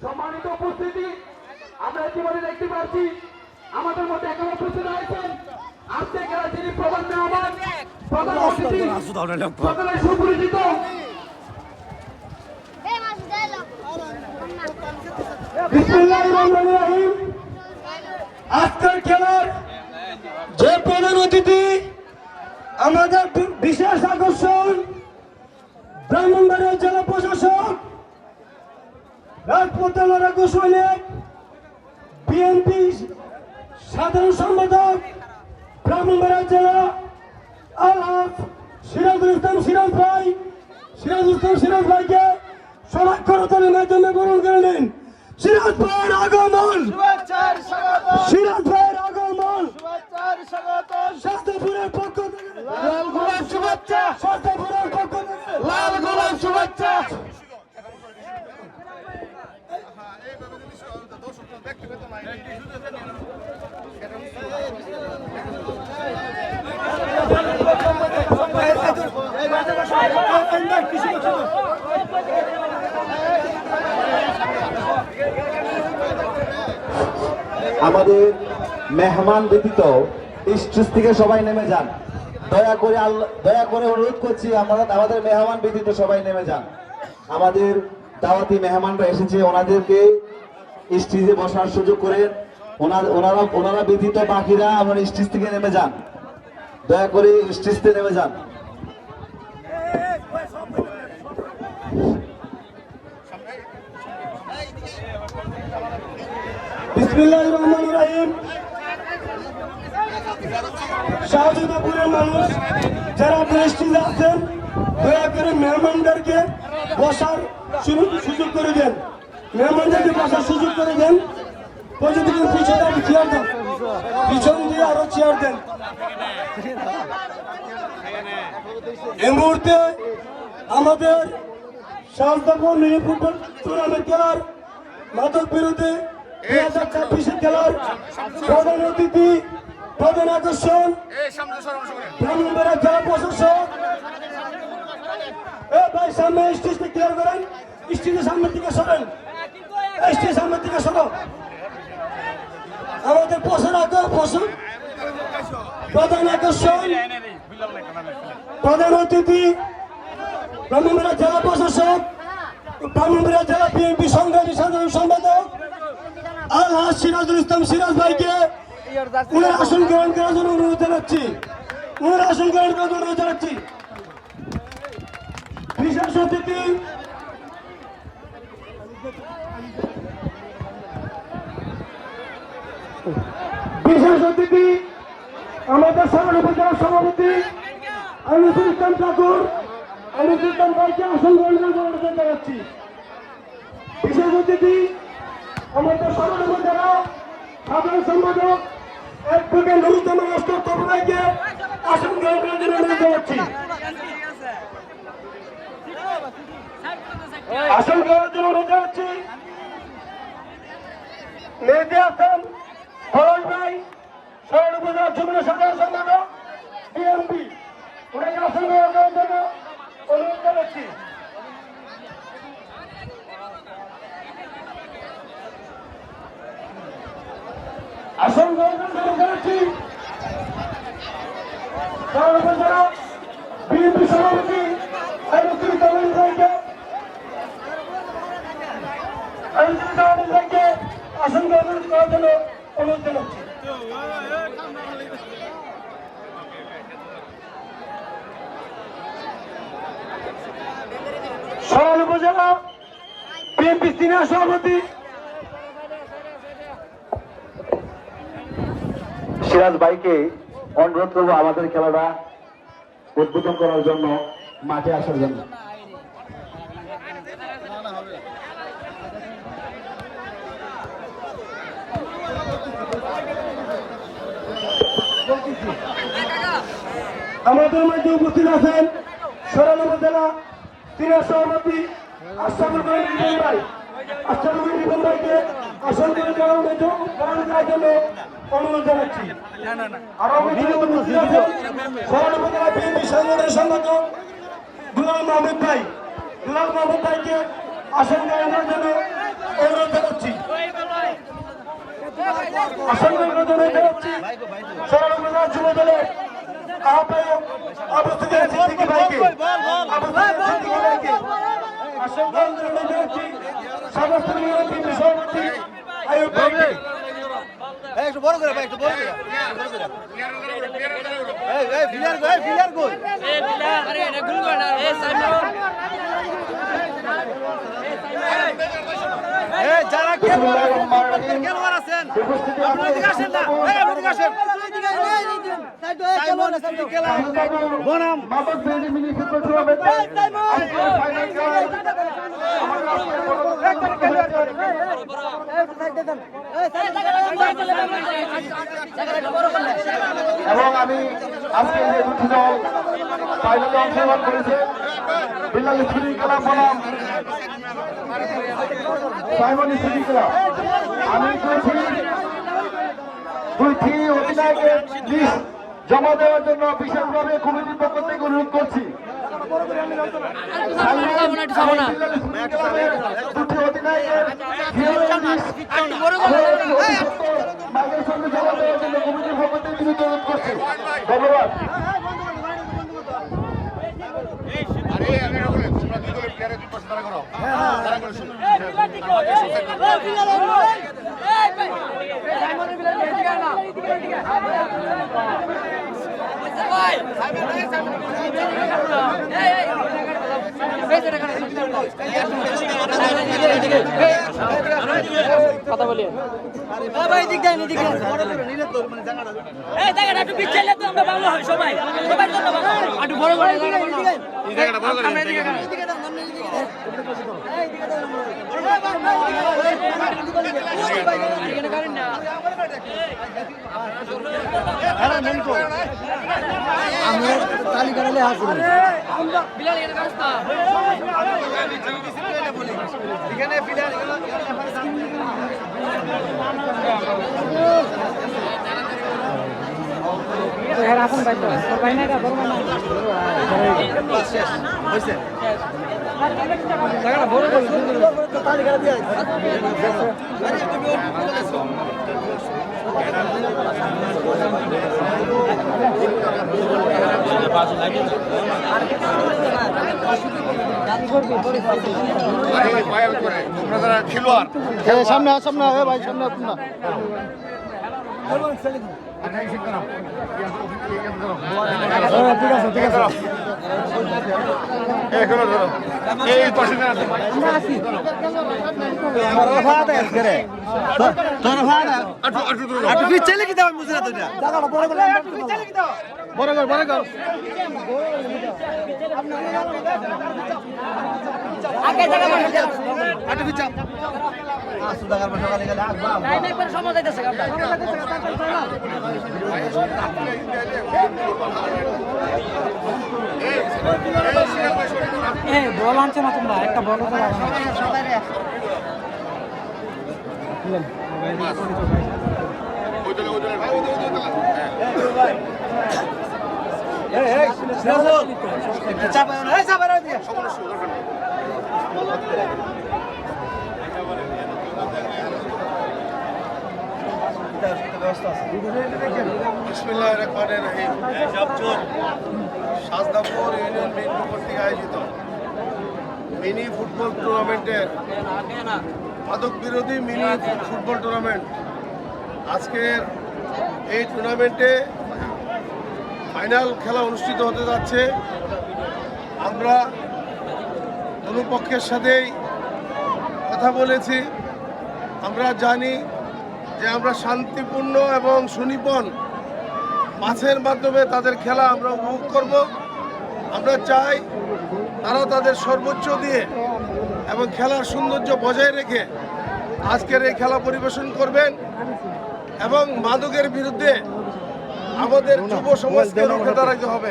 সম্মানিত উপস্থিতি, আমরা ইতিমধ্যে দেখতে পাচ্ছি আমাদের মধ্যে এখনো উপস্থিত রয়েছেন আজকে খেলা যিনি প্রধান মেহমান, প্রধান অতিথি, সকলের সুপরিচিত আজকের খেলার যে প্রধান অতিথি আমাদের বিশেষ আকর্ষণ ব্রাহ্মণবাড়িয়া জেলা প্রশাসক রাজপথের গোসলের বিএনপি সাধারণ সম্পাদক ব্রাহ্মণবাড়িয়া জেলা আলহাজ সিরাজুল ইসলাম সিরাজ ভাইকে সমাক্ষরতার মাধ্যমে বরণ করে নেন। সিরাজ ভাইয়ের আগমন, সিরাজ ভাইয়ের আগমন শাস্তাপুরের পক্ষ থেকে লাল গোলাপ শুভেচ্ছা, শাস্তাপুরের পক্ষ থেকে লাল গোলাপ শুভেচ্ছা। আমাদের মেহমান ব্যতীত স্টেজ থেকে সবাই নেমে যান, দয়া করে অনুরোধ করছি আমাদের মেহমান ব্যতীত সবাই নেমে যান। আমাদের দাওয়াতি মেহমানরা এসেছে, ওনাদেরকে স্টেজে বসার সুযোগ করে ওনারা ব্যতীত বাকিরা আমার স্টেজ থেকে নেমে যান, দয়া করে স্টেজ থেকে নেমে যান। বিসমিল্লাহির রহমানির রহিম। শাহজাদাপুরের মানুষ যারা স্টেজে আছেন দয়া করে মেহমানদেরকে বসার সুযোগ করে দেন, মেহমানদেরকে বসার সুযোগ করে দেন। পিছনে চেয়ার দেন, পিছন দিয়ে আরো চেয়ার দেন। এই মুহূর্তে আমাদের শাহজাদাপুর মিনি ফুটবল টুর্নামেন্ট খেলার মাদক বিরুদ্ধে 2026 খেলার প্রধান অতিথি, প্রধান আকর্ষণ ব্রাহ্মণবাড়িয়া জেলা প্রশাসক। ভাই সামনে স্টেজটা ক্লিয়ার করেন, স্টেজের সামনের দিকে সরেন, স্টেজের সামনের দিকে সরো। আমাদের প্রধান আকর্ষণ প্রধান অতিথি ব্রাহ্মণবাড়িয়া জেলা প্রশাসক, ব্রাহ্মণবাড়িয়া জেলা বিএনপি সংগ্রামী সাধারণ সম্পাদক আলহাজ সিরাজুল ইসলাম সিরাজ ভাইকে উনার আসন গ্রহণ করার জন্য অনুরোধ জানাচ্ছি, বিশেষ অতিথি আমাদের সদর উপজেলার সভাপতি আনিসুল ইসলাম ঠাকুর, আনিসুল ইসলাম ভাইকে আসন গ্রহণ করার জন্য অনুরোধ জানাচ্ছি। বিশেষ অতিথি আমাদের সদর উপজেলা সাধারণ সম্পাদক অ্যাডভোকেট নুরুজ্জামান লস্কর তপু ভাইকে আসন গ্রহণ করার জন্য অনুরোধ জানাচ্ছি। আসন গ্রহণের জন্য অনুরোধ জানাচ্ছি। মেহেদী হাসান ফরজ ভাই, সদর উপজেলা যুগ্ম সাধারণ সম্পাদক বিএনপি, ওনাকে আসন গ্রহণ করার জন্য অনুরোধ জানাচ্ছি। আসন গ্রহণ করার জন্য জানাচ্ছি। সরাল উপজেলা বিএনপি সভাপতি আইনুদ্দিন কামাল ভাইকে আসন গ্রহণ করার জন্য অনুরোধ জানাচ্ছি। সরাল উপজেলা বিএনপি সিনিয়র সভাপতি সিরাজ ভাইকে অনুরোধ করবো আমাদের খেলাটা উদ্বোধন করার জন্য, মাঠে আসার জন্য। আমাদের মধ্যে উপস্থিত আছেন সরাল উপজেলা সিনিয়র সভাপতি আশরাফুল করিম রিপন ভাই। আশরাফুল করিম রিপন ভাইকে আসন গ্রহণ করার জন্য অনুরোধ জানাচ্ছি। আরো উপস্থিত আছেন সরাল উপজেলা বিএনপি সংগঠনের সম্পাদক দুলাল মাহমুদ ভাই। দুলাল মাহমুদ ভাইকে আসন গ্রহণের জন্য অনুরোধ জানাচ্ছি। আসন গ্রহণের জন্য জানাচ্ছি সরাল উপজেলা যুব দলের আহ্বায়ক আবু সুফিয়ান সিদ্দিকী ভাইকে। আবু সুফিয়ান সিদ্দিকী ভাইকে আসন গ্রহণের জন্য জানাচ্ছি। সমস্ত বিএনপি সভাপতি আইয়ুব ভাইকে। একটু বড় করে ভাই, একটু বড় করে। এই ফিলার কই, ফিলার কই? এই ফিলার, আরে এটা গুল কর না। এই সাইমন। এই যারা খেলোয়াড় আছেন, আপনারা এদিকে আসেন না। এই এদিকে আসেন। সাইমন সিটি খেলা। বনাম মাদক বিরোধী মিনি ফুটবল টুর্নামেন্ট এবং আমি আজকে যে দুটি দল ফাইনালে অংশগ্রহণ করেছে, বিল্লাল স্মৃতি ক্লাব বনাম সাইমন স্মৃতি ক্লাব। আমি দুইটি অধিনায়কের লিস্ট জমা দেওয়ার জন্য বিশেষভাবে কমিটির পক্ষ থেকে অনুরোধ করছি। দুটি অধিনায়কের মাঝের সঙ্গে জমা দেওয়ার জন্য কমিটির পক্ষ থেকে বিনীত অনুরোধ করছি। ধন্যবাদ। কথা বলি ভাই দিক দেন দিক দেন এই জায়গাটা একটু পিছলে তো আমরা ভালো হয় সবাই সবার জন্য ভালো একটু বড় বড় এই জায়গাটা বড় করে এই দিকে দাও এই দিকে দাও এখানে করেন না আরে মেন কো আমরা তালি করালে হাসি আমরা বিলাল এর ব্যবস্থা এখানে ফিলার এখন বাইতো ভাই না বড় না হইছে জায়গাটা বড় করে তালি করে দিয়া খেলোয়াড় সামনে সামনে ভাই সামনে না ঠিক আছে ঠিক আছে এই পাশে আছে একটু পিছে লিখে দাও মুজরা তো না জায়গাটা বড় করে একটু পিছে লিখে দাও বড় কর আগে জায়গা বসে যাও একটু পিছে আসু জায়গার বসে গেলে গেলে আসবা নাই নাই পরে সময় যাইতেছে গামটা এই বল আনছে না তোমরা একটা বল তো এই সিরাজুল একটু চাপা না এই চাপা দিয়ে বিসমিল্লাহির রহমানির রহিম। শাজদাপুর ইউনিয়ন বিএনপি কর্তৃক আয়োজিত মিনি ফুটবল টুর্নামেন্টের মাদক বিরোধী মিনি ফুটবল টুর্নামেন্ট, আজকের এই টুর্নামেন্টে ফাইনাল খেলা অনুষ্ঠিত হতে যাচ্ছে। আমরা দুটো পক্ষের সাথেই কথা বলেছি। আমরা জানি যে আমরা শান্তিপূর্ণ এবং সুনিপুণ মাছের মাধ্যমে তাদের খেলা আমরা উপভোগ করব। আমরা চাই তারা তাদের সর্বোচ্চ দিয়ে এবং খেলার সৌন্দর্য বজায় রেখে আজকের এই খেলা পরিবেশন করবেন এবং মাদকের বিরুদ্ধে আমাদের যুব সমাজকে রুখে দাঁড়াতে হবে।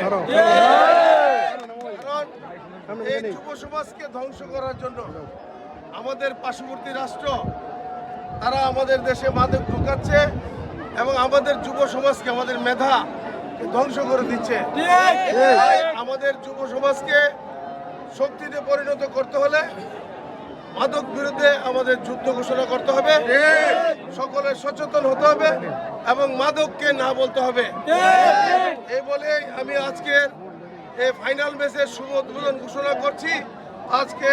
কারণ এই যুব সমাজকে ধ্বংস করার জন্য আমাদের পার্শ্ববর্তী রাষ্ট্র তারা আমাদের দেশে মাদক ঢুকাচ্ছে এবং আমাদের যুব সমাজকে, আমাদের মেধা ধ্বংস করে দিচ্ছে। তাই আমাদের যুব সমাজকে শক্তিতে পরিণত করতে হলে মাদক বিরুদ্ধে আমাদের যুদ্ধ ঘোষণা করতে হবে, সকলের সচেতন হতে হবে এবং মাদককে না বলতে হবে। এই বলেই আমি আজকের এই ফাইনাল ম্যাচের শুভ উদ্বোধন ঘোষণা করছি। আজকে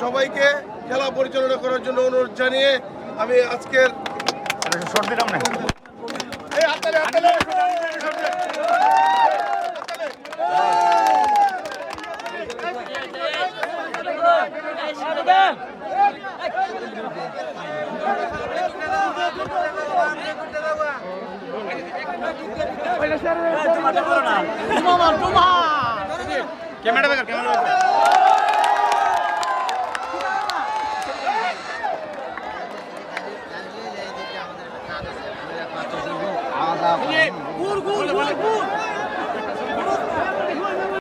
সবাইকে খেলা পরিচালনা করার জন্য অনুরোধ জানিয়ে আমি আজকের গুড়